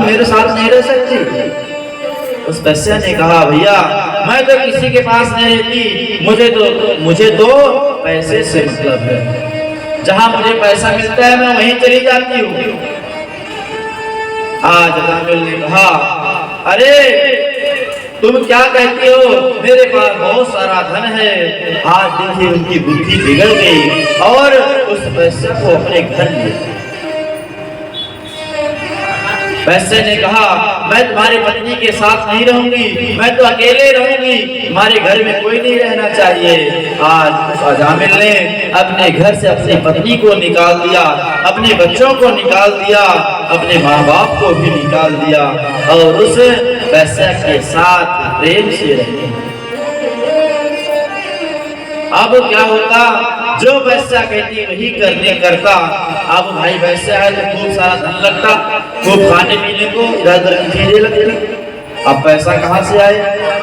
मेरे साथ नहीं रह सकती? उस वैश्या ने कहा भैया मैं तो किसी के पास नहीं रहती, मुझे तो पैसे से मतलब है, जहां मुझे पैसा मिलता है मैं वहीं चली जाती हूँ। आज अजामिल ने कहा अरे तुम क्या कहती हो, मेरे पास बहुत सारा धन है। आज देखिए उनकी बुद्धि बिगड़ गई और उस वैश्य को अपने घर ले। वैश्य ने कहा मैं तुम्हारी पत्नी के साथ नहीं रहूंगी, मैं तो अकेले रहूंगी, तुम्हारे घर में कोई नहीं रहना चाहिए। आज उस अजामिल ने अपने घर से अपनी पत्नी को निकाल दिया, अपने बच्चों को निकाल दिया, अपने माँ बाप को भी निकाल दिया और उस वैश्य के साथ प्रेम से रहे। अब क्या होता, जो वैश्या कहती वही करता। अब भाई वैश्या है तो खूब सारा धन लगता, खूब खाने पीने को इधर चीजें लगती। अब पैसा कहाँ से आए?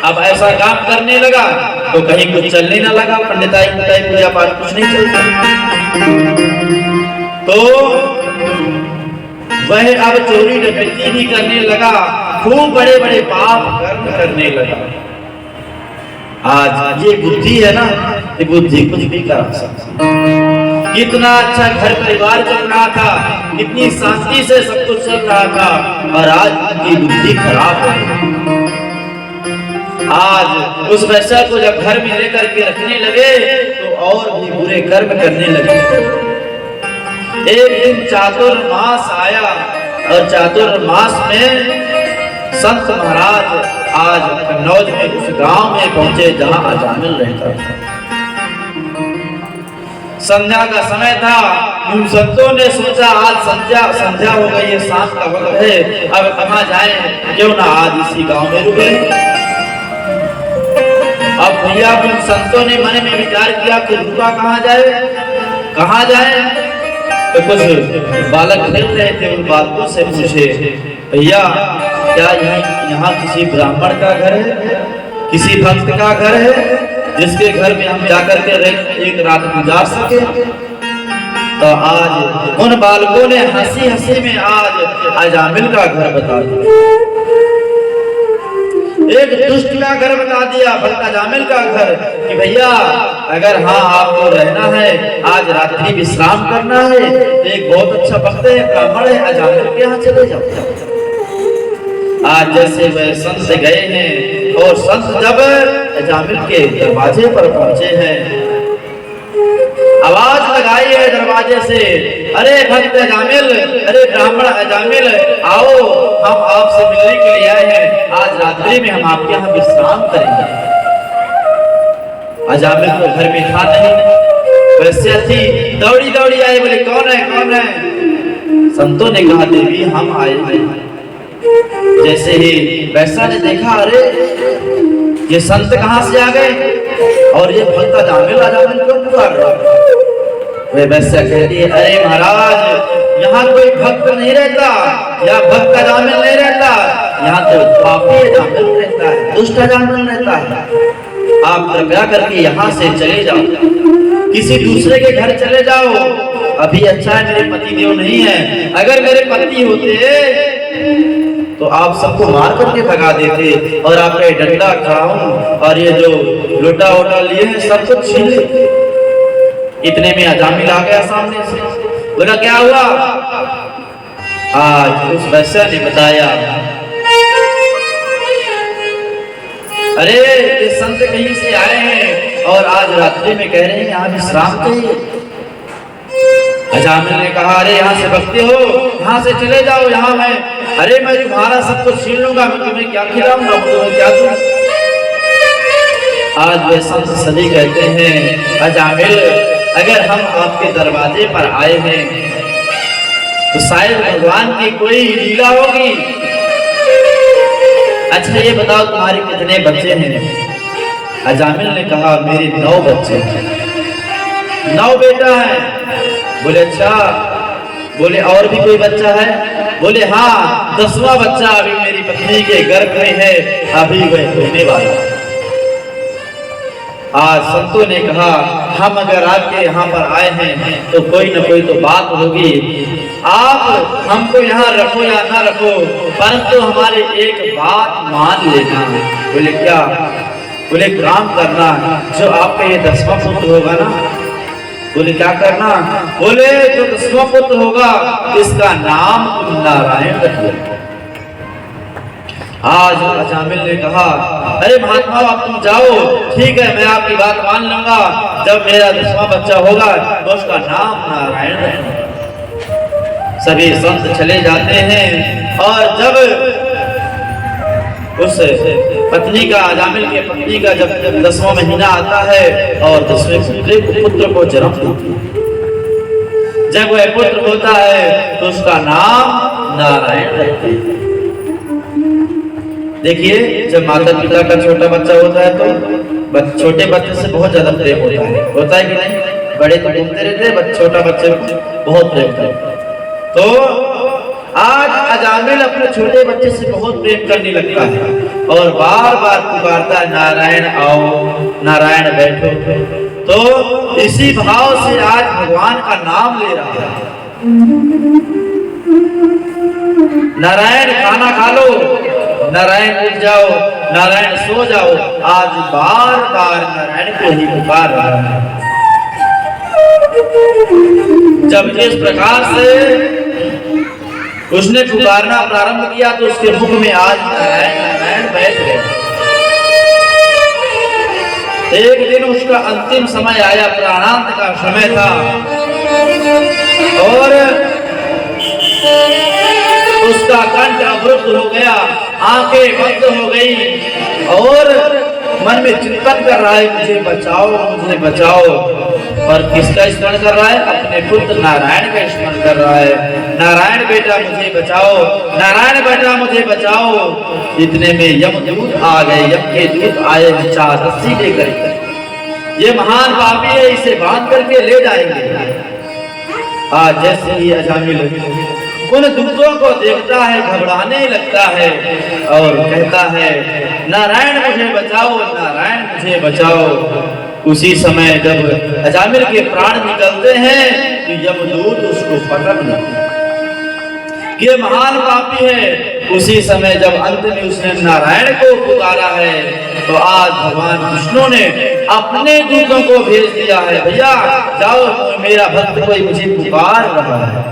अब ऐसा काम करने लगा तो कहीं कुछ चलने ना लगा, पंडिताई पूजा पाठ कुछ नहीं चलता। तो वह अब चोरी डकैती भी करने लगा, खूब बड़े बड़े पाप कर्म करने लगा। आज ये बुद्धि है ना, ये बुद्धि कुछ भी करा सकती। कितना अच्छा घर परिवार चल रहा था, कितनी शांति से सब कुछ चल रहा था, और आज उनकी बुद्धि खराब हो गई। आज उस वैश्या को जब घर में लेकर के रखने लगे तो और भी बुरे कर्म करने लगे। एक दिन चातुर्मास आया और चातुर्मास में संत महाराज आज कन्नौज में उस गांव में पहुंचे जहां अजामिल रहता था। संध्या का समय था, उन संतों ने सोचा आज संध्या हो गई है, शाम का वक्त है, अब कहां जाएं, क्यों ना आज इसी गांव में रुके। अब भैया उन संतों ने मन में विचार किया कि रुका कहां जाए। तो कुछ बालक मिल रहे थे, उन बालकों से पूछे भैया क्या यहाँ किसी ब्राह्मण का घर है, किसी भक्त का घर है जिसके घर में हम जाकर के एक रात गुजार सके। तो आज उन बालकों ने हंसी हंसी में आज अजामिल का घर बता दिया, एक दुष्ट का घर बता दिया, भक्त अजामिल का घर, कि भैया अगर हाँ आपको रहना है, आज रात्रि विश्राम करना है, तो एक बहुत अच्छा भक्त है, ब्राह्मण है, अजामिल के यहाँ चले जाओ। आज जैसे वह संत गए हैं और संत जब अजामिल के दरवाजे पर पहुंचे हैं, आवाज लगाई है दरवाजे से, अरे भक्त अजामिल, अरे ब्राह्मण अजामिल, आओ हम आपसे मिलने के लिए आए हैं, आज रात्रि में हम आपके यहाँ विश्राम करेंगे। अजामिल तो घर में था नहीं, वैसे थी, दौड़ी दौड़ी आई, बोले कौन है। संतों ने कहा देवी हम आए हैं। जैसे ही वैसा ने देखा, अरे ये संत कहां से आ गए और ये भक्त अजामिल क्यों पुकार रहा। वे वैसा कहती है, अरे महाराज यहाँ कोई भक्त नहीं रहता या भक्त अजामिल नहीं रहता, यहाँ तो पापी अजामिल रहता है, दुष्ट अजामिल रहता है। आप कृपया करके यहाँ से चले जाओ, किसी दूसरे के घर चले जाओ। अभी अच्छा है मेरे पति देव नहीं है, अगर मेरे पति होते तो आप सबको मार करके भगा देते और आपका डंडा खाऊं और ये जो लोटा वोटा लिए हैं सब कुछ छीन लेते। इतने में अजामिल आ गया सामने से, बोला क्या हुआ। आज उस वैश्य ने बताया, अरे ये संत कहीं से आए हैं और आज रात्रि में कह रहे हैं यहाँ विश्राम चाहिए। अजामिल ने कहा, अरे यहाँ से भक्ति हो, यहाँ से चले जाओ, यहाँ मैं तुम्हारा सब कुछ छीन लूंगा, मैं तुम्हें क्या खिलाऊंगा, तुम्हें क्या दूंगा। आज वे संत सभी कहते हैं, अजामिल अगर हम आपके दरवाजे पर आए हैं तो शायद भगवान की कोई लीला होगी। अच्छा ये बताओ तुम्हारे कितने बच्चे हैं। अजामिल ने कहा, मेरे 9 बच्चे हैं, 9 बेटा है। बोले अच्छा, बोले और भी कोई बच्चा है। बोले हाँ, 10वां बच्चा अभी मेरी पत्नी के गर्भ में है, अभी वह होने वाला। आज संतों ने कहा, हम अगर आपके यहाँ पर आए हैं तो कोई न कोई तो बात होगी। आप हमको यहाँ रखो या ना रखो, परंतु हमारे एक बात मान लेना। बोले क्या? बोले काम करना, जो आपका ये 10वां पुत्र होगा ना, बोले क्या करना? बोले जो 10वां पुत्र होगा इसका नाम नारायण रखिए। आज अजामिल ने कहा, अरे महात्मा आप तुम जाओ, ठीक है मैं आपकी बात मान लूंगा, जब मेरा 10वां बच्चा होगा तो उसका नाम नारायण रखना। सभी संत चले जाते हैं और जब उस पत्नी का, अजामिल के पत्नी का जब 10वां महीना आता है और 10वें पुत्र को जन्म देती है, जब वह पुत्र होता है तो उसका नाम नारायण रखते हैं। देखिए जब माता पिता का छोटा बच्चा होता है तो छोटे बच्चे से बहुत ज्यादा प्रेम होता है कि नहीं? बड़े तो घूमते रहते हैं, छोटा बच्चे को बहुत प्रेम करते हैं। तो आज अजामिल अपने छोटे बच्चे से बहुत प्रेम करने लगता है और बार बार पुकारता है, नारायण आओ, नारायण बैठो। तो इसी भाव से आज भगवान का नाम ले रहा है। नारायण खाना खा लो, नारायण उठ जाओ, नारायण सो जाओ, आज बार बार नारायण को ही पुकार रहा है। जब इस प्रकार से उसने पुकारना प्रारंभ किया तो उसके मुख में आज नारायण नारायण बैठ गए। एक दिन उसका अंतिम समय आया, प्राणांत का समय था और उसका कंठ अवरुद्ध हो गया, आंखें बंद हो गई और मन में चिंतन कर रहा है, मुझे बचाओ, मुझे बचाओ। और किसका स्मरण कर रहा है? अपने पुत्र नारायण का स्मरण कर रहा है। नारायण बेटा मुझे बचाओ, नारायण बेटा मुझे बचाओ। इतने में यमदूत आ गए, यम के दूत आए, 4 रस्सी लेकर। ये महान पापी है, इसे बांध करके ले जाएंगे। आज जैसे ही अजामिल उन दूतों को देखता है, घबराने लगता है और कहता है, नारायण मुझे बचाओ, नारायण मुझे बचाओ। उसी समय जब अजामिल के प्राण निकलते हैं तो यमदूत उसको पकड़ लेते हैं कि ये महान पापी है। उसी समय जब अंत में उसने नारायण को पुकारा है तो आज भगवान विष्णु ने अपने दूतों को भेज दिया है, भैया जाओ, मेरा भक्त कोई मुझे पुकार रहा है।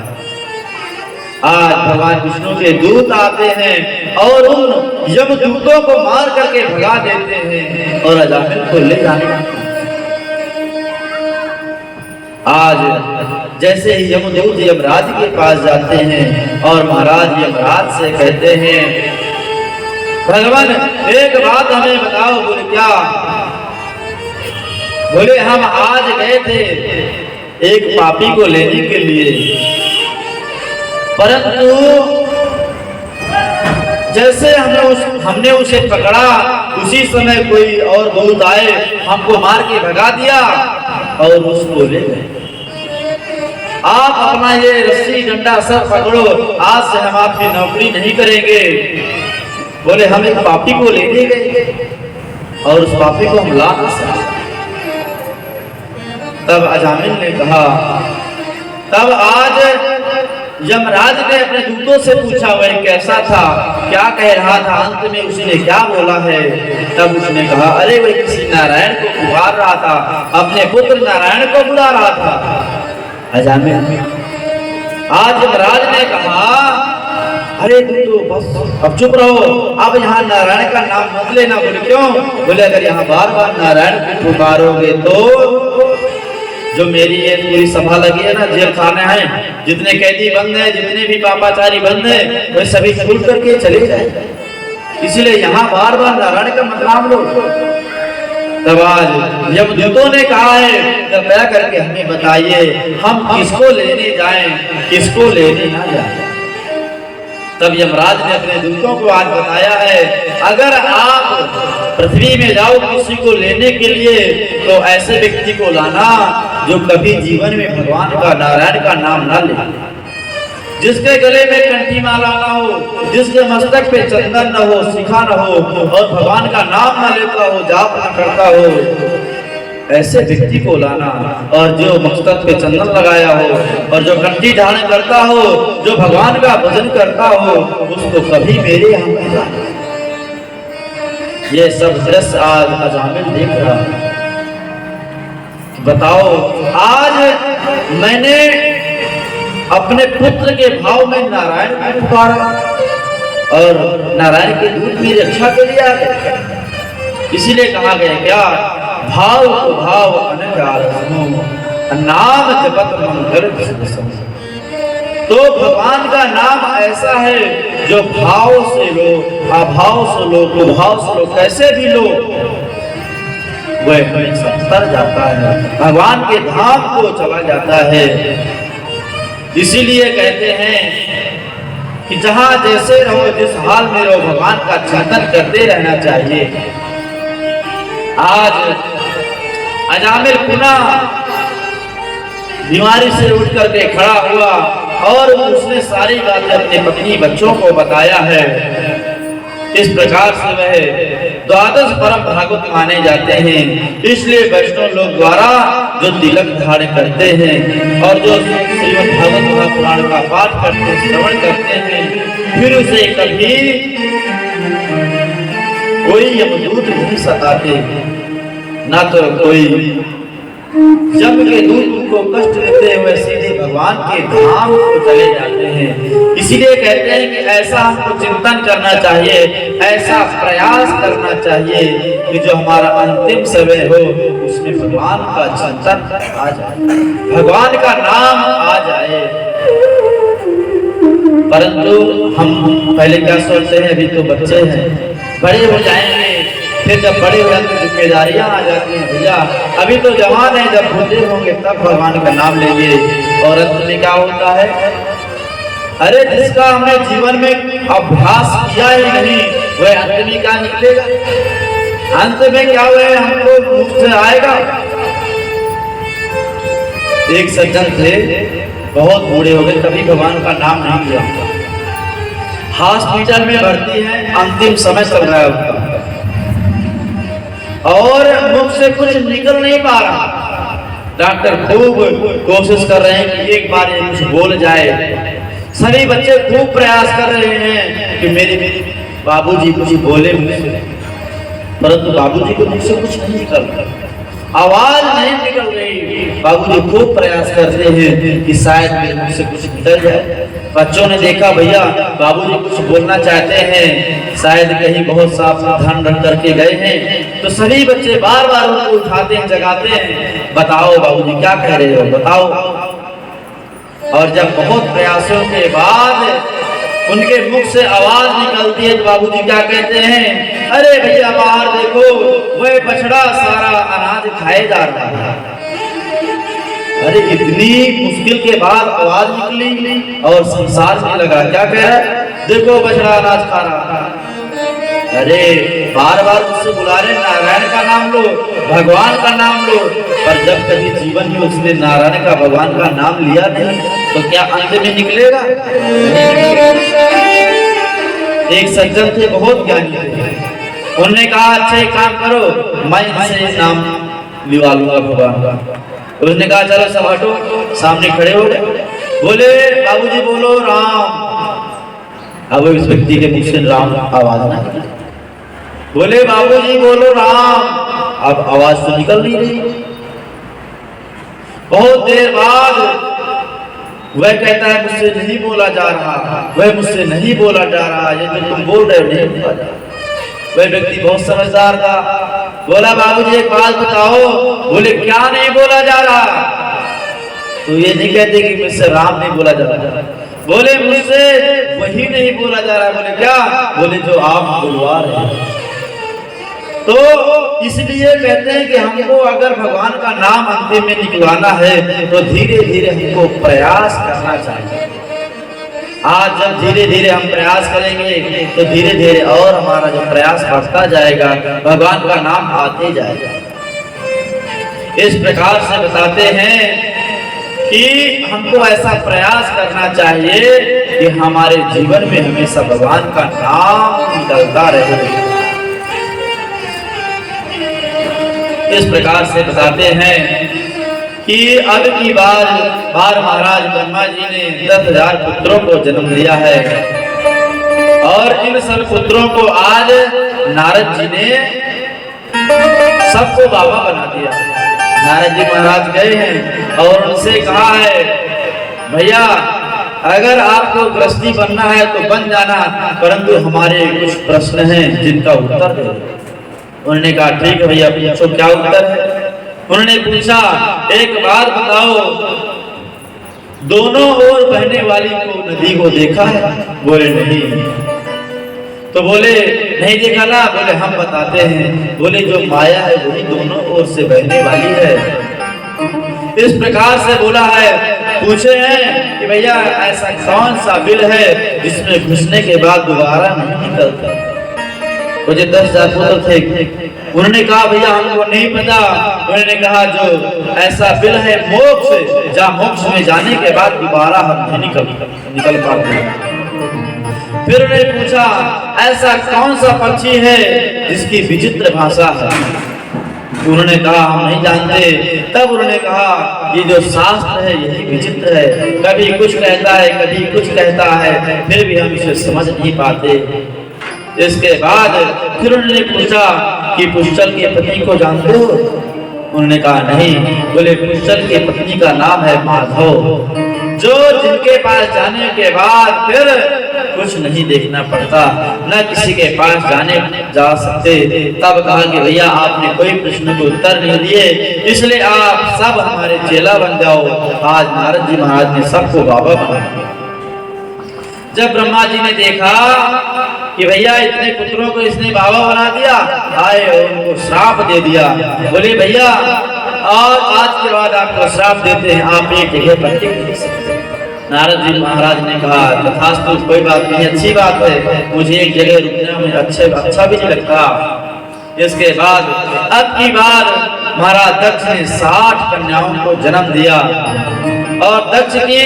आज भगवान विष्णु के दूत आते हैं और उन यमदूतों को मार करके भगा देते हैं और अजामिल को ले जाते। आज जैसे ही यमदूत यमराज के पास जाते हैं और महाराज यमराज से कहते हैं, भगवान एक बात हमें बताओ। बोले क्या? बोले हम आज गए थे एक पापी को लेने के लिए, परंतु जैसे हमने उसे पकड़ा उसी समय कोई और दूत आए, हमको मार के भगा दिया और उसको ले गए। आप अपना ये रस्सी डंडा सब पकड़ो, आज से हम आपकी नौकरी नहीं करेंगे। बोले हम एक पापी को लेने गए और उस पापी को हम ला नहीं सकते। तब अजामिल ने कहा, तब आज यमराज ने अपने दूतों से पूछा वह कैसा था, क्या कह रहा था, अंत में उसने क्या बोला है। तब उसने कहा, अरे वह किसी नारायण को पुकार रहा था, अपने पुत्र नारायण को बुला रहा था। अजामिल आज यमराज ने कहा, अरे तुम तो बस अब चुप रहो, अब यहाँ नारायण का नाम मत लेना। बोले क्यों? बोले अगर यहाँ बार बार नारायण को पुकारोगे तो जो मेरी ये पूरी सभा लगी है ना, जेल खाने हैं, जितने कैदी बंद हैं, जितने भी पापाचारी बंद हैं, वे सभी छूट करके चले जाए। इसलिए यहाँ बार बार नारायण का मत नाम लो। तब आज यमदूतों ने कहा है, कृपया करके हमें बताइए हम किसको लेने जाएं, किसको लेने ना जाएं। तब यमराज ने अपने दूतों को आज बताया है, अगर आप पृथ्वी में जाओ किसी को लेने के लिए तो ऐसे व्यक्ति को लाना जो कभी जीवन में भगवान का, नारायण का नाम ना ले, जिसके गले में कंठी माला ना हो, जिसके मस्तक पे चंदन न हो, शिखा न हो और भगवान का नाम ना लेता हो, जाप न करता हो। ऐसे व्यक्ति को लाना, और जो मस्तक पे चंदन लगाया हो और जो कंठी धारण करता हो, जो भगवान का भजन करता हो, उसको कभी मेरे यहाँ नहीं लाना। ये सब दृश्य आज अजामिल देख रहा है। बताओ, आज मैंने अपने पुत्र के भाव में नारायण को पुकारा और नारायण के दूत मेरी रक्षा के लिए आ गए। इसीलिए कहा गया क्या, भाव को भाव नाम जपत मंगल। तो भगवान का नाम ऐसा है जो भाव से लो, अभाव से लो, कुभाव से लो, कैसे भी लो, वह तर जाता है, भगवान के धाम को चला जाता है। इसीलिए कहते हैं कि जहां जैसे रहो, जिस हाल में रहो, भगवान का चिंतन करते रहना चाहिए। आज अजामिल पुनः बीमारी से उठ करके खड़ा हुआ और उसने सारी बातें अपने पत्नी बच्चों को बताया है। इस प्रकार से वह द्वादश परम भागवत माने जाते हैं। इसलिए वैष्णव लोग द्वारा जो तिलक धारण करते हैं और जो श्रीमद् भागवत महापुराण का पाठ करते, श्रवण करते हैं, फिर उसे कभी कोई यमदूत नहीं सताते, ना तो कोई जम के दूत उनको कष्ट देते हुए सीधे भगवान के धाम को चले जाते हैं। इसीलिए कहते हैं कि ऐसा हमको चिंतन करना चाहिए, ऐसा प्रयास करना चाहिए कि जो हमारा अंतिम समय हो उसमें भगवान का चिंतन आ जाए, भगवान का नाम आ जाए। परंतु हम पहले क्या सोचते हैं, अभी तो बच्चे हैं, बड़े हो जाएंगे, फिर जब बड़े हो जाते हैं जिम्मेदारियां आ जाती हैं। भैया अभी तो जवान है, जब बूढ़े होंगे तब भगवान का नाम लेंगे। और अंत में क्या होता है, अरे जिसका हमने जीवन में अभ्यास किया ही नहीं, वह अंत में क्या निकलेगा, अंत में क्या हुआ, हमको मुख से आएगा। एक सज्जन थे, बहुत बूढ़े हो गए, कभी भगवान का नाम नहीं लिया, हॉस्पिटल में भर्ती है, अंतिम समय चल रहा है उनका, और मुख से कुछ निकल नहीं पा रहा। डॉक्टर खूब कोशिश कर रहे हैं कि एक बार ये कुछ बोल जाए। सभी बच्चे खूब प्रयास कर रहे हैं कि मेरे बाबूजी कुछ बोले मुझसे, परंतु बाबूजी को मुझसे कुछ नहीं निकल रहा, आवाज नहीं निकल रही। बाबूजी खूब प्रयास करते हैं कि शायद मेरे मुख से कुछ निकल जाए। बच्चों ने देखा भैया बाबूजी कुछ बोलना चाहते हैं, शायद कहीं बहुत सावधान रख करके गए हैं। तो सभी बच्चे बार बार उनको उठाते हैं, जगाते हैं, बताओ बाबूजी क्या कह रहे हो, बताओ। और जब बहुत प्रयासों के बाद उनके मुख से आवाज निकलती है तो बाबूजी क्या कहते हैं, अरे भैया बाहर देखो, वह बछड़ा सारा अनाज खाए जा रहा है। अरे इतनी मुश्किल के बाद आवाज निकली और संसार में लगा, क्या कह रहा है, देखो बछड़ा अनाज खा रहा है। अरे बार बार उससे बुला रहे, नारायण का नाम लो, भगवान का नाम लो, पर जब कभी जीवन में उसने नारायण का, भगवान का नाम लिया नहीं, तो क्या अंत में निकलेगा। एक सज्जन थे, बहुत ज्ञानी थे, उन्होंने कहा अच्छा एक काम करो, मैं इनसे नाम लिवा लूंगा भगवान का। उसने कहा चलो सब हटो, सामने खड़े हो गए, बोले बाबूजी बोलो राम। अब इस व्यक्ति के मुख से राम आवाज ना, बोले बाबूजी बोलो राम, अब आवाज तो निकल नहीं रही। बहुत देर बाद वह कहता है मुझसे नहीं बोला जा रहा, वह मुझसे नहीं बोला जा रहा, ये जो तुम बोल रहे हो नहीं बोला जा रहा। वह व्यक्ति बहुत समझदार था, बोला बाबूजी एक बात बताओ। बोले क्या नहीं बोला जा रहा। तो ये नहीं कहते कि मुझसे राम नहीं बोला जा रहा, बोले मुझसे वही नहीं बोला जा रहा। बोले क्या, बोले जो आप बुलवा रहे हैं। तो इसलिए कहते हैं कि हमको अगर भगवान का नाम अंतिम में निकलवाना है तो धीरे धीरे हमको प्रयास करना चाहिए। आज जब धीरे धीरे हम प्रयास करेंगे तो धीरे धीरे और हमारा जो प्रयास बढ़ता जाएगा, भगवान का नाम आते जाएगा। इस प्रकार से बताते हैं कि हमको ऐसा प्रयास करना चाहिए कि हमारे जीवन में हमेशा भगवान का नाम निकलता रहे। इस प्रकार से बताते हैं कि अब की बार महाराज ब्रह्मा जी ने 10,000 पुत्रों को जन्म दिया है और इन सब पुत्रों को आज नारद जी ने सबको बाबा बना दिया। नारद जी महाराज गए हैं और उनसे कहा है, भैया अगर आपको गृहस्थी बनना है तो बन जाना, परंतु हमारे कुछ प्रश्न हैं जिनका उत्तर दो। उन्होंने कहा ठीक है भैया, पूछो क्या उत्तर है। उन्होंने पूछा, एक बात बताओ, दोनों ओर बहने वाली को नदी को देखा है? बोले नहीं। तो बोले नहीं देखा ना? बोले हम बताते हैं। बोले जो माया है वही दोनों ओर से बहने वाली है। इस प्रकार से बोला है। पूछे हैं कि भैया ऐसा कौन सा बिल है जिसमें घुसने के बाद दोबारा नहीं निकलता? वो जो 10,000 पुत्र थे, उन्होंने कहा भैया हमको नहीं पता। उन्होंने कहा जो ऐसा बिल है मोक्ष, जहाँ मोक्ष में जाने के बाद दोबारा हम नहीं निकल पाते। फिर उन्होंने पूछा ऐसा कौन सा पक्षी है जिसकी विचित्र भाषा है? उन्होंने कहा हम नहीं जानते। तब उन्होंने कहा ये जो शास्त्र है यही विचित्र है, कभी कुछ कहता है कभी कुछ कहता है, फिर भी हम इसे समझ नहीं पाते। इसके बाद फिर उन्होंने पूछा कि पुष्कर की पत्नी को जानते हो? उन्होंने कहा नहीं। बोले पुष्कर की पत्नी का नाम है माधव, जो जिनके पास जाने के बाद फिर कुछ नहीं देखना पड़ता, न किसी के पास जा सकते। तब कहा कि भैया आपने कोई प्रश्न को उत्तर नहीं दिए, इसलिए आप सब हमारे चेला बन जाओ। आज नारद जी महाराज ने सबको बाबा बना। जब ब्रह्मा जी ने देखा कि भैया इतने पुत्रों को इसने बाबा बना दिया, आए और उनको श्राप दे दिया। बोले भैया और आज के बाद आपको श्राप देते हैं, आप एक जगह पर टिक नहीं सकते। नारद जी महाराज ने कहा तथास्तु, कोई बात नहीं, अच्छी बात है, मुझे एक जगह रुकने में अच्छा भी नहीं लगता। इसके बाद अब की बार महाराज दक्ष ने 60 कन्याओं को जन्म दिया और दक्ष की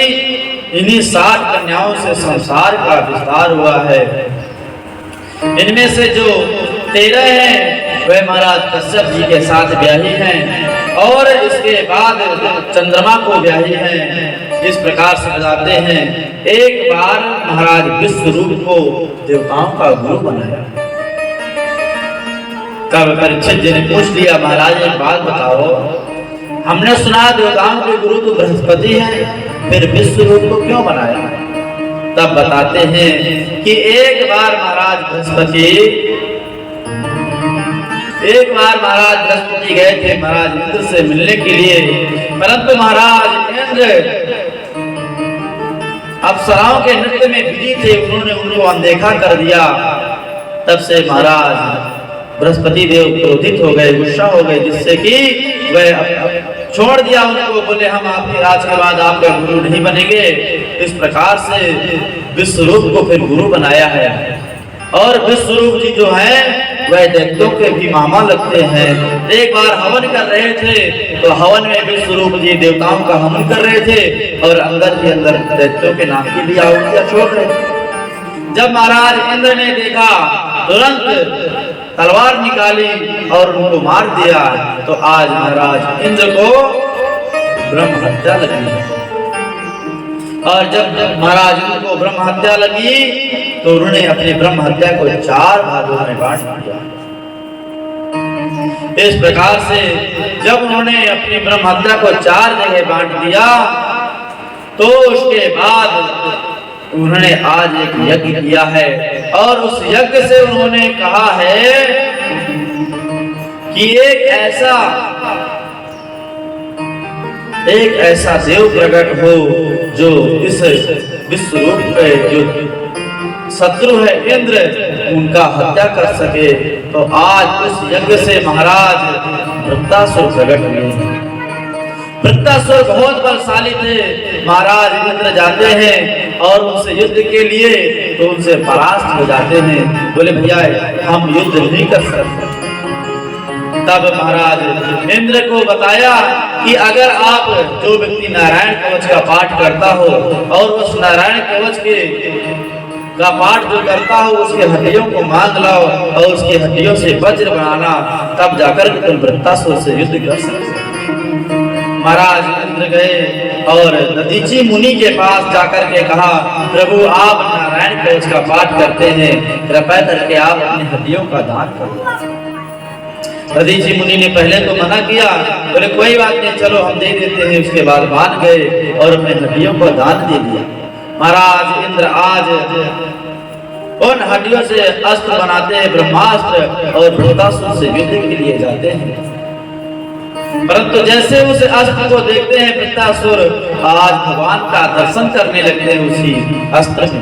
इन्हीं 60 कन्याओं से संसार का विस्तार हुआ है। इनमें से जो 13 हैं वह महाराज कश्यप जी के साथ ब्याही हैं और इसके बाद चंद्रमा को ब्याही हैं। इस प्रकार से बताते हैं एक बार महाराज विश्वरूप को देवताओं का गुरु बनाया। तब परीक्षित जी ने पूछ लिया, महाराज एक बात बताओ, हमने सुना देवताओं के गुरु तो बृहस्पति हैं, फिर विश्वरूप को क्यों बनाया? तब बताते हैं कि एक बार महाराज बृहस्पति गए थे महाराज इंद्र से मिलने के लिए, परंतु महाराज इंद्र अप्सराओं के नृत्य में बिजी थे, उन्होंने उनको अनदेखा कर दिया। तब से महाराज बृहस्पति देव क्रोधित हो गए, गुस्सा हो गए, जिससे कि वह छोड़ दिया उनको। बोले हम आपके आज के बाद आपका गुरु नहीं बनेंगे। इस प्रकार से विश्वरूप को फिर गुरु बनाया है। और विश्वरूप जी जो हैं वह दैत्यों के भी मामा लगते हैं। एक बार हवन कर रहे थे तो हवन में विश्वरूप जी देवताओं का हवन कर रहे थे और अंदर के अंदर दैत्यों के नाम की भी आहुतियां छोड़ रहे। जब महाराज इंद्र ने देखा, तुरंत तलवार निकाली और उनको मार दिया। तो आज महाराज इंद्र को ब्रह्म हत्या लगी। और जब महाराज इंद्र को ब्रह्म हत्या लगी तो उन्होंने अपनी ब्रह्म हत्या को 4 भागों में बांट दिया। इस प्रकार से जब उन्होंने अपनी ब्रह्म हत्या को 4 जगह बांट दिया तो उसके बाद उन्होंने आज एक यज्ञ किया है और उस यज्ञ से उन्होंने कहा है कि एक ऐसा देव प्रकट हो जो इस विश्वरूप के जो शत्रु है इंद्र उनका हत्या कर सके। तो आज उस यज्ञ से महाराज वृत्तासुर प्रकट हुए। वृत्तासुर बहुत बलशाली थे। महाराज इंद्र जाते हैं और उनसे युद्ध के लिए तो उनसे परास्त हो जाते हैं। बोले भैया हम युद्ध नहीं कर सकते। तब महाराज इंद्र को बताया कि अगर आप जो व्यक्ति नारायण कवच का पाठ करता हो और उस नारायण कवच के का पाठ जो करता हो उसके हड्डियों को मांग लाओ और उसकी हड्डियों से वज्र बनाना, तब जाकर तुम वृत्तासुर से युद्ध कर सकते। महाराज इंद्र गए और दधीची मुनि के पास जाकर के कहा, प्रभु आप नारायण कवच का पाठ करते हैं, कृपया करके आप अपनी हड्डियों का दान करो। दधीची मुनि ने पहले तो मना किया, बोले कोई बात नहीं, चलो हम दे देते हैं। उसके बाद मान गए और अपने हड्डियों को दान दे दिया। महाराज इंद्र आज उन हड्डियों से अस्त्र बनाते हैं, ब्रह्मास्त्र, और वृत्तासुर से युद्ध के लिए जाते हैं। परंतु जैसे उस अस्त्र को देखते हैं वृत्तासुर आज भगवान का दर्शन करने लगते हैं उसी अस्त्र में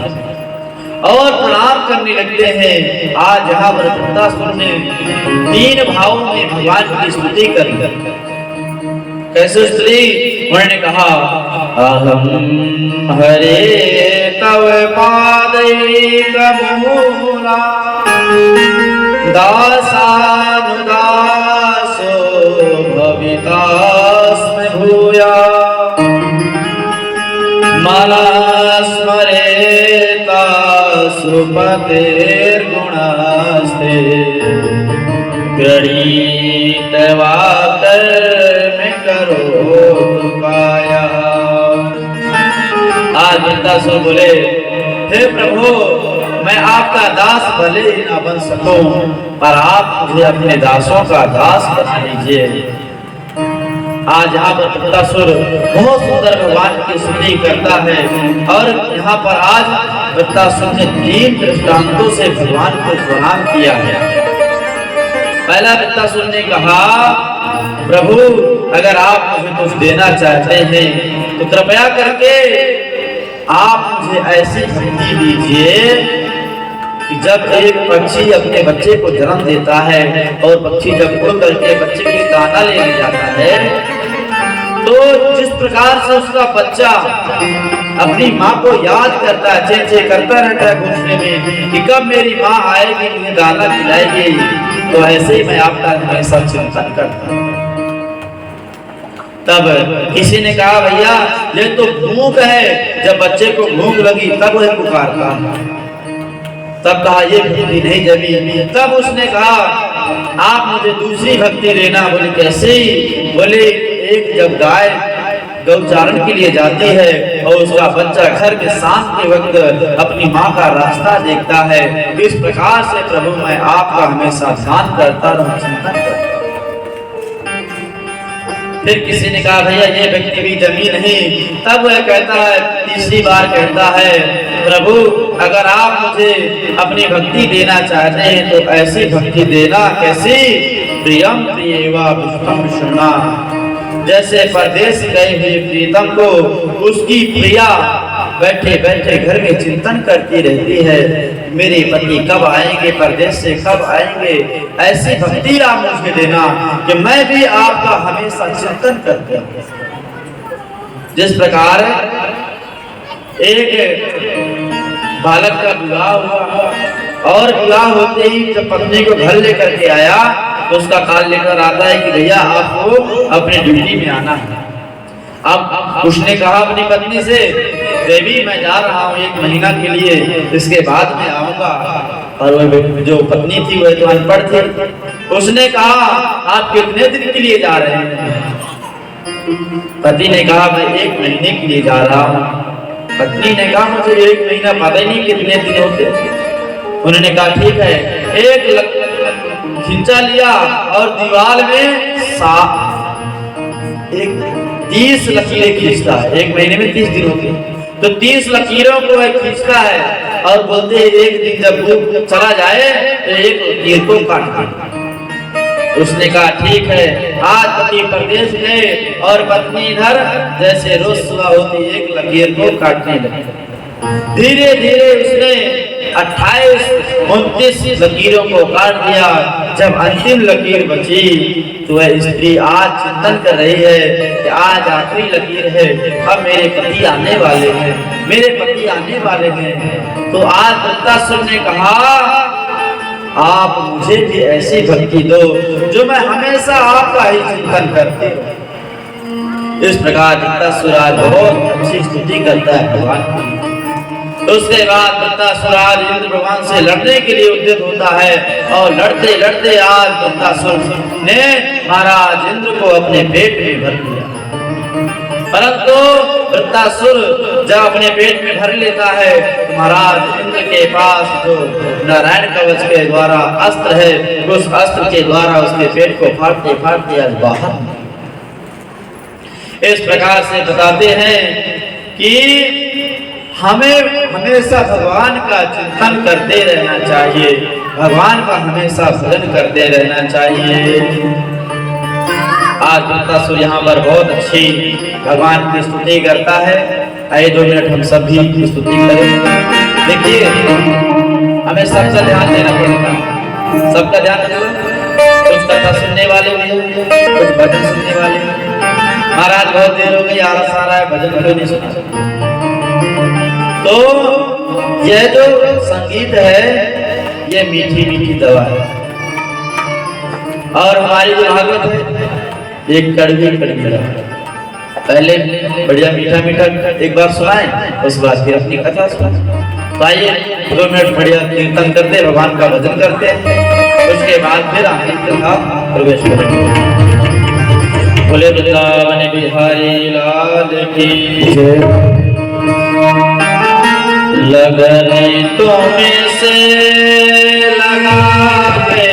और प्रणाम करने लगते हैं। आज यहाँ पर वृत्तासुर ने 3 भावों में भगवान की स्तुति कर दी। कैसे स्तुति? उन्होंने कहा, अहम हरे तव पादैक मूला दासानुदासो भवितास्मि भूया मला स्मरेता सुपतेर्गुणास्ते गणित वाकर्म करो काया। आज वृत्तासुर बोले, हे प्रभु, मैं आपका दास भले ही ना बन सकूं, पर आप मुझे अपने दासों का दास बना लीजिए। आज यहाँ पर वृत्तासुर बहुत सुंदर भगवान की स्तुति करता है और यहाँ पर आज वृत्तासुर ने 3 दृष्टांतों से भगवान को प्रणाम किया है। पहला वृत्तासुर ने कहा, प्रभु अगर आप मुझे कुछ देना चाहते हैं तो कृपया करके आप मुझे ऐसी भक्ति दीजिए कि जब एक पक्षी अपने बच्चे को जन्म देता है और पक्षी जब उड़ करके बच्चे की दाना लेने जाता है तो जिस प्रकार से उसका बच्चा अपनी माँ को याद करता है, चे चे करता रहता है घुटने में कि कब मेरी माँ आएगी मुझे दाना खिलाएगी, तो ऐसे ही मैं आपका हमेशा चिंतन करता हूँ। तब किसी ने कहा, भैया ये तो भूख है, जब बच्चे को भूख लगी तब वह पुकारता। तब कहा ये भक्ति नहीं जमी। तब उसने कहा, आप मुझे दूसरी भक्ति देना। बोले कैसे? बोले एक जब गाय गौचारण के लिए जाती है और उसका बच्चा घर के शाम के वक्त अपनी माँ का रास्ता देखता है, इस प्रकार से प्रभु मैं आपका हमेशा ध्यान करता रहूं, चिंतन करता। फिर किसी ने कहा, भैया ये व्यक्ति भी जमी नहीं। तब वह कहता है, तीसरी बार कहता है, प्रभु अगर आप मुझे अपनी भक्ति देना चाहते हैं तो ऐसी भक्ति देना। कैसी? प्रियम प्रियवा पुष्पम शृणा। जैसे परदेश गए हुए प्रीतम को उसकी प्रिया बैठे बैठे घर में चिंतन करती रहती है, मेरे पति कब आएंगे, परदेश से कब आएंगे। ऐसी भक्ति आप मुझे देना कि मैं भी आपका हमेशा चिंतन करता हूं। जिस प्रकार एक बालक का विवाह हुआ और विवाह होते ही जब पत्नी को घर लेकर के आया तो उसका काल लेकर आता है कि भैया आपको अपने ड्यूटी में आना है। अब उसने कहा अपनी पत्नी से, देवी मैं जा रहा हूँ 1 महीना के लिए, इसके बाद मैं आऊंगा। और वह जो पत्नी थी वह तो अनपढ़ थी। उसने कहा, आप कितने दिन के लिए जा रहे हैं? पति ने कहा, मैं 1 महीने के लिए जा रहा हूँ। पत्नी ने कहा, मुझे 1 महीना पता ही नहीं कितने दिन होते। उन्होंने कहा ठीक है। एक खिंचा लिया और दीवार में 30 लकीरें खींचता है। 1 महीने में 30 दिन होते हैं तो 30 लकीरों को वह खींचता है और बोलते हैं एक दिन जब वो चला जाए तो एक लकीर को काट दे। उसने कहा ठीक है। आज पति परदेश गए और पत्नी इधर, जैसे रोज सुबह होती एक लकीर को काटने लगी। धीरे धीरे उसने 28-29 लकीरों को काट दिया। जब अंतिम लकीर बची तो वह स्त्री आज चिंतन कर रही है कि आज आखिरी लकीर है, अब मेरे पति आने वाले हैं, मेरे पति आने वाले हैं। तो आज वृत्तासुर ने कहा, आप मुझे भी ऐसी भक्ति दो जो मैं हमेशा आपका ही चिंतन करती हूँ। इस प्रकार वृत्तासुर आज बहुत अच्छी स्तुति करता है भगवान की। उसके बाद वृत्तासुर आज इंद्र भगवान से लड़ने के लिए उद्यत होता है और लड़ते लड़ते आज वृत्तासुर ने महाराज इंद्र को अपने पेट में भर लिया। परंतु वृत्तासुर जब अपने पेट में भर लेता है महाराज इंद्र के पास जो नारायण कवच के द्वारा अस्त्र है उस अस्त्र के द्वारा उसके पेट को फाड़ते फाड़ते आज बाहर। इस प्रकार से बताते हैं कि हमें हमेशा भगवान का चिंतन करते रहना चाहिए, भगवान का हमेशा भजन करते रहना चाहिए। आज वृत्तासुर यहाँ पर बहुत अच्छी भगवान की स्तुति करता है। आइए 2 मिनट हम सभी की स्तुति करें। देखिए हमें सबका ध्यान देना पड़ेगा, सबका ध्यान देना। कुछ कथा सुनने वाले भी कुछ भजन सुनने वाले। महाराज बहुत देर हो गई, आलस आ रहा है, भजन कोई नहीं सुना। तो यह जो संगीत है ये मीठी मीठी दवा है और हमारी जो भागवत है एक कड़वी कड़वी है। पहले बढ़िया मीठा मीठा एक बार सुनाएं, उस बाद फिर अपनी कथा सुनाएं। तो आइए 2 मिनट बढ़िया कीर्तन करते, भगवान का भजन करते, उसके बाद फिर हमारी कथा प्रवेश करेंगे। बोले वृंदावन बिहारी लाल की जय। लगन तुम्हें से लगावे,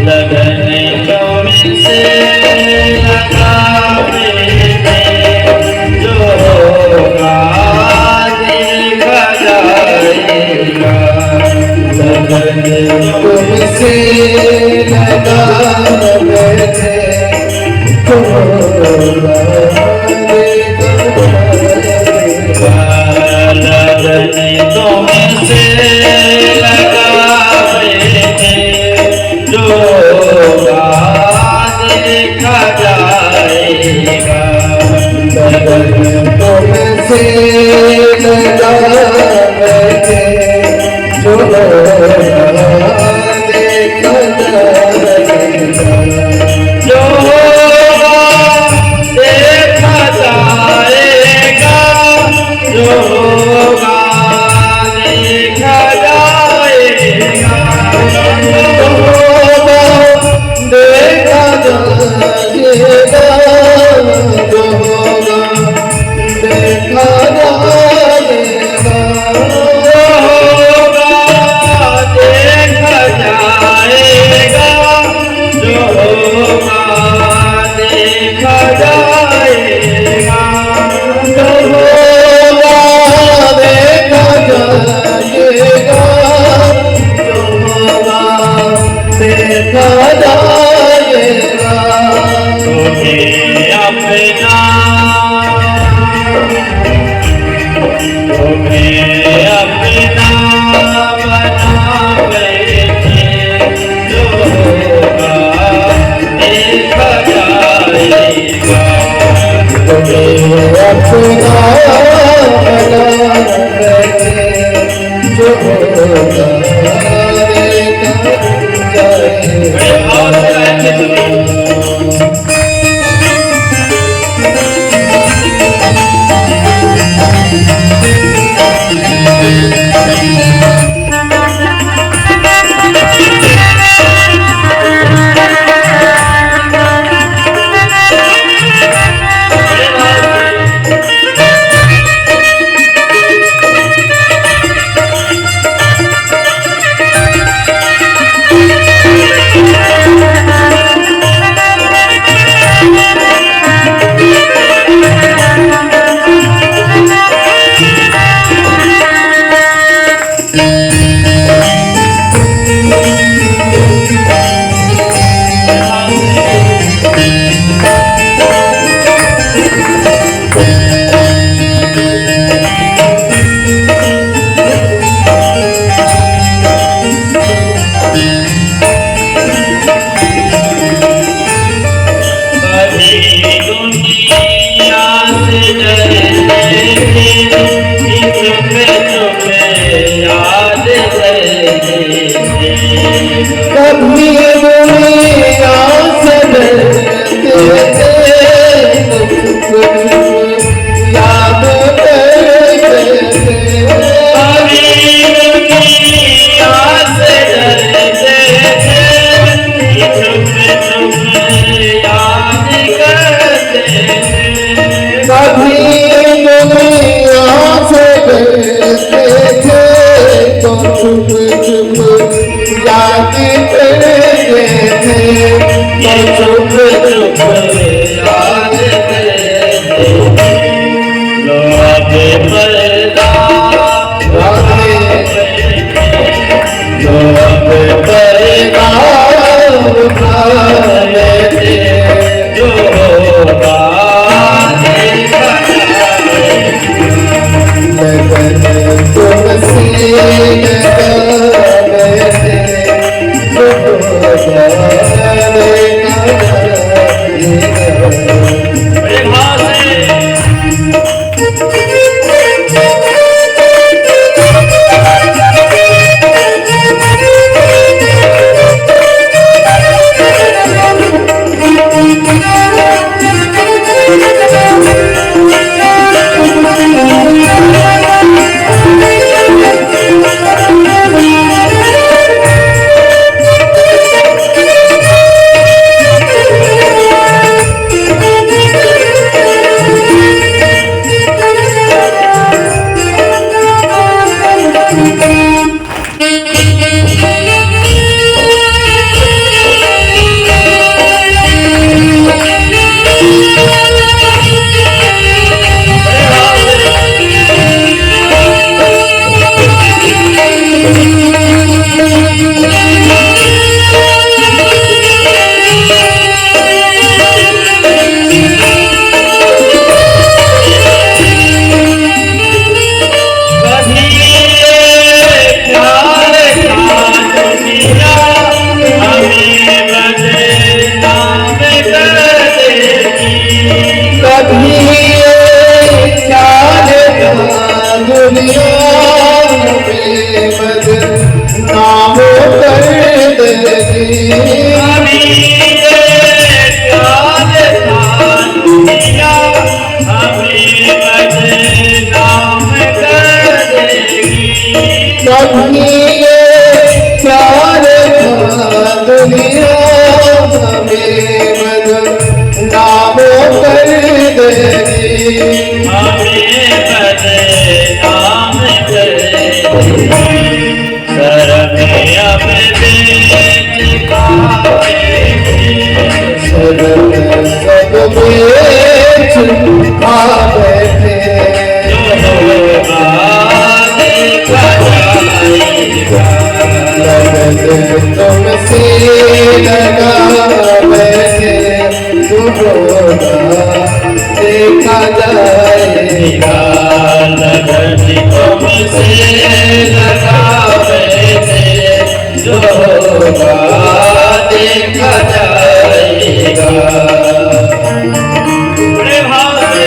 लगन तुम्हें से लगावे, जो होगा देखा जाएगा। लगन तुमसे लगावे जो होगा तुमसे लगावे जो देखा जाएगा। तुमसे लगावे जो देखा जाएगा। जो देखा जाएगा, जो याद चुप याद करते थे, चुप चुप याद करते लो आगे पर्दा जो अब पर्दा उठा लेते, जो लगन तुमसे लगाते, जो तुमसे लगा बैठे, देखा जाएगा, लगन तुमसे लगा बैठे, जो होगा देखा जाएगा। बड़े भाव से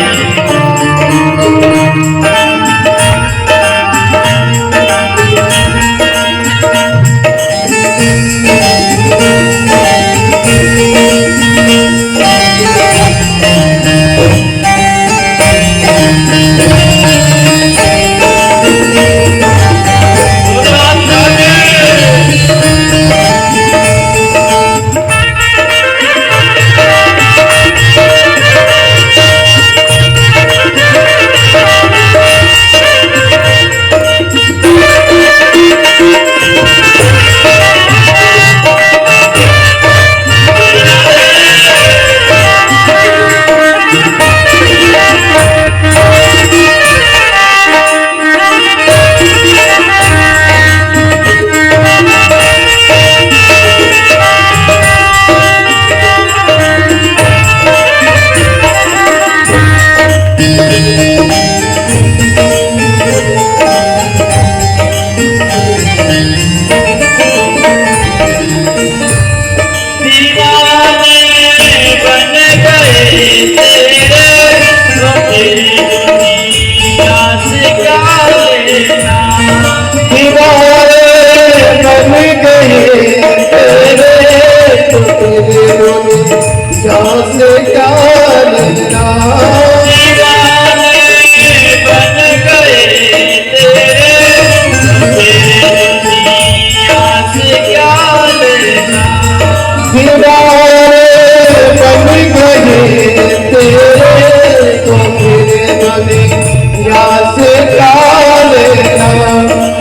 या से काले ना,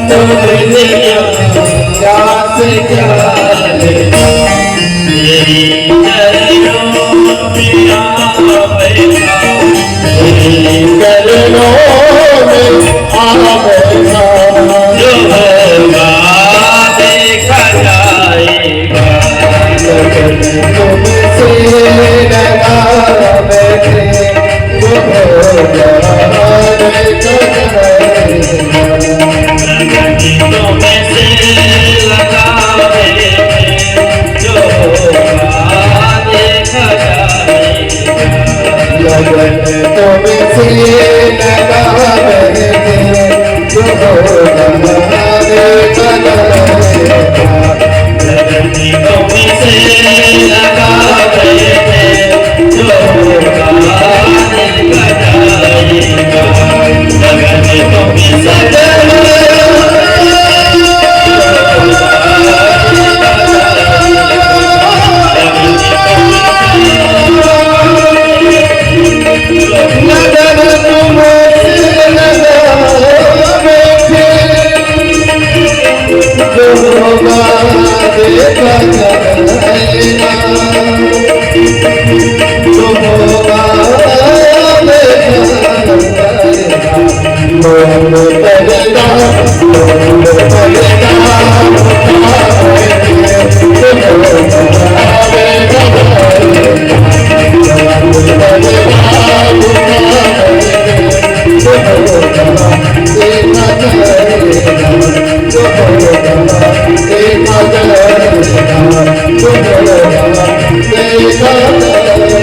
तो से क्या है तेरी चरणों में आ बैठा, तेरी चरणों में आ बैठा, जो होगा देखा जाएगा। लगन तुमसे लगा बैठे, जो होगा देखा जाएगा। गीतों में से लगा बैठे, जो होगा देखा जाएगा। लगन तुमसे लगा बैठे, जो होगा देखा जाएगा। गीतों में से लगा बैठे, जो होगा देखा जाएगा। गीतों में से लगन तुमसे लगा बैठे, जो होगा देखा जाएगा। जो होगा देखा जाएगा। मोर पलटा, मोर पलटा उठाएंगे, जो होगा देखा जाएगा। मोर पलटा उठाएंगे, जो होगा देखा जाएगा। जो होगा देखा जाएगा। जो होगा देखा जाएगा।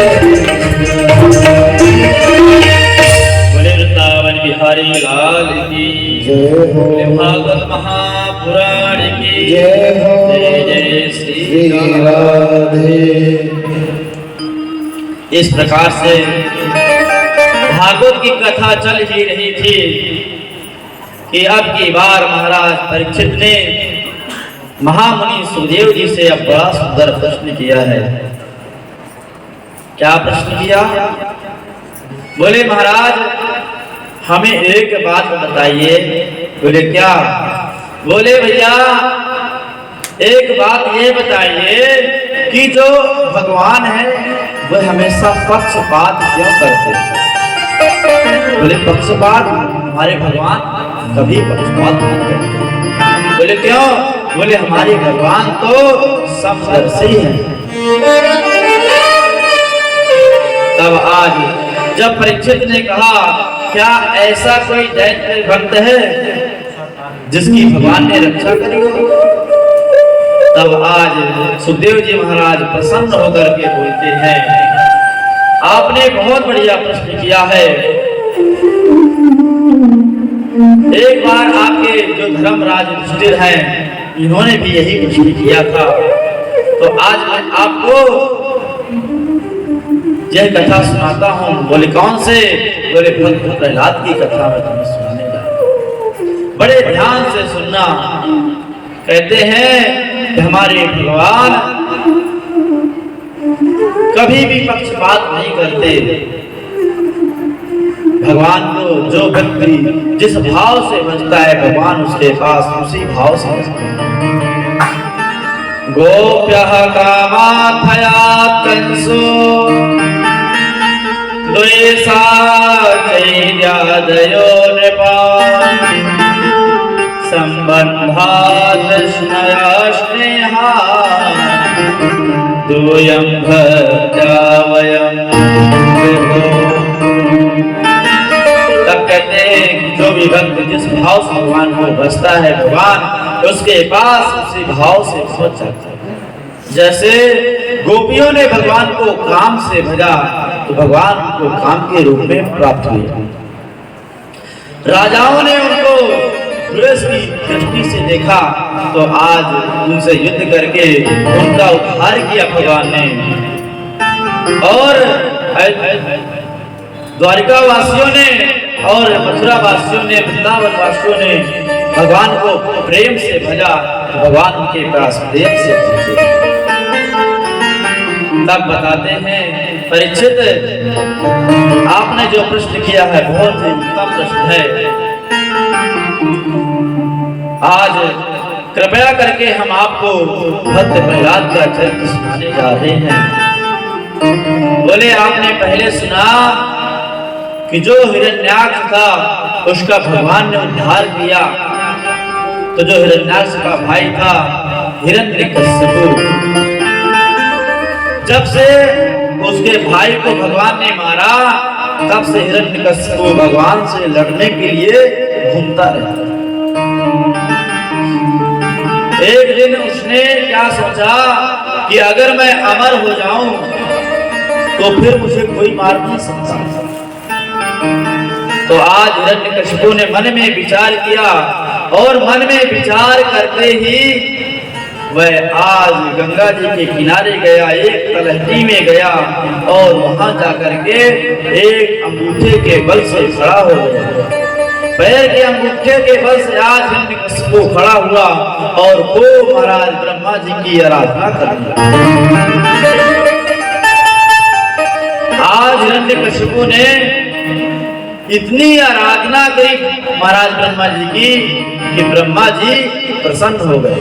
बोले वृंदावन बिहारी लाल की जय हो, बोले भागवत महापुराण की जय हो, जय जय श्री श्री राम। राधे। इस प्रकार से भागवत की कथा चल ही रही थी कि अब की बार महाराज परीक्षित ने महामुनि सुखदेव जी से अब बड़ा सुंदर प्रश्न किया है। क्या प्रश्न किया? बोले महाराज हमें एक बात बताइए। बोले क्या? बोले भैया एक बात ये बताइए कि जो भगवान है वह हमेशा पक्षपात क्यों करते हैं? बोले पक्षपात? हमारे भगवान कभी पक्षपात नहीं करते। बोले क्यों? बोले हमारे भगवान तो समदर्शी हैं। तब आज जब परीक्षित ने कहा क्या ऐसा कोई दैत्य भक्त है जिसकी भगवान ने रक्षा करी हो? तब आज सुखदेव जी महाराज प्रसन्न होकर के बोलते हैं आपने बहुत बढ़िया प्रश्न किया है। एक बार आपके जो धर्मराज युधिष्ठिर हैं इन्होंने भी यही प्रश्न किया था। तो आज मैं आपको यह कथा सुनाता हूँ। बोले कौन से? बोले भक्त प्रहलाद की कथा में तुम्हें सुनाने लगा। बड़े ध्यान से सुनना। कहते हैं कि हमारे भगवान कभी भी पक्षपात नहीं करते। भगवान को जो व्यक्ति जिस भाव से भजता है भगवान उसके पास उसी भाव से भजते हैं। गोप्यः कामार्थया कंसो द्वेषा चैर्यादयो नृपान् सम्बन्धात् तृष्णया स्नेहा दूयं भक्त्या वयं विभो। तब कहते हैं कि जो भी भक्त जिस भाव से भगवान को भजता है भगवान उसके पास उसी भाव से पहुंच जाता है। जैसे गोपियों ने भगवान को काम से भजा तो भगवान को काम के रूप में प्राप्त हुए। राजाओं ने उनको द्वेष की दृष्टि से देखा तो आज उनसे युद्ध करके उनका उद्धार किया भगवान ने। और द्वारिका वासियों ने और मथुरा वासियों ने वृंदावन वासियों ने भगवान को प्रेम से भजा तो भगवान उनके पास प्रेम से पहुंचे। तब बताते हैं परीक्षित आपने जो प्रश्न किया है बहुत ही उत्तम प्रश्न है। आज कृपया करके हम आपको भक्त प्रहलाद का चरित्र सुनाने जा रहे हैं। बोले आपने पहले सुना कि जो हिरण्याक्ष था उसका भगवान ने उद्धार किया। तो जो हिरण्याक्ष का भाई था हिरण्यकश्यपु, जब से उसके भाई को भगवान ने मारा तब से हिरण्यकश्यपु भगवान से लड़ने के लिए घूमता रहा। एक दिन उसने क्या सोचा कि अगर मैं अमर हो जाऊं तो फिर मुझे कोई मार नहीं सकता। तो आज हिरण्यकश्यपु ने मन में विचार किया और मन में विचार करते ही वह आज गंगा जी के किनारे गया, एक तलहटी में गया और वहां जाकर के एक अंगूठे के बल से खड़ा हो गया। पैर के अंगूठे के बल से आज हिरण्यकश्यपु खड़ा हुआ और वो महाराज ब्रह्मा जी की आराधना कर दिया। आज हिरण्यकश्यपु ने इतनी आराधना करी महाराज ब्रह्मा जी की कि ब्रह्मा जी प्रसन्न हो गए।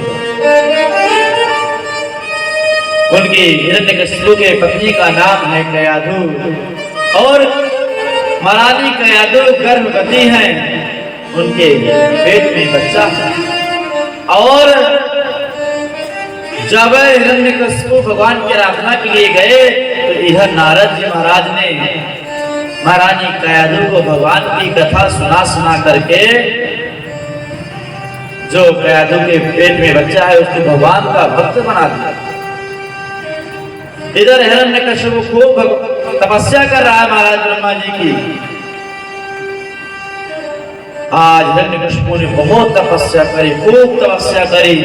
उनकी हिरण्यकश्यपु के पत्नी का नाम है कयाधु और महारानी कयाधु गर्भवती हैं। उनके पेट में बच्चा है और जब हिरण्यकश्यपु भगवान की आराधना के लिए गए तो इधर नारद जी महाराज ने महारानी कयाधु को भगवान की कथा सुना करके जो कयाधु के पेट में बच्चा है उसको भगवान का भक्त बना दिया। इधर हिरण्यकश्यपु खूब तपस्या कर रहा है महाराज ब्रह्मा जी की। आज हिरण्यकश्यपु ने बहुत तपस्या करी, खूब तपस्या करी।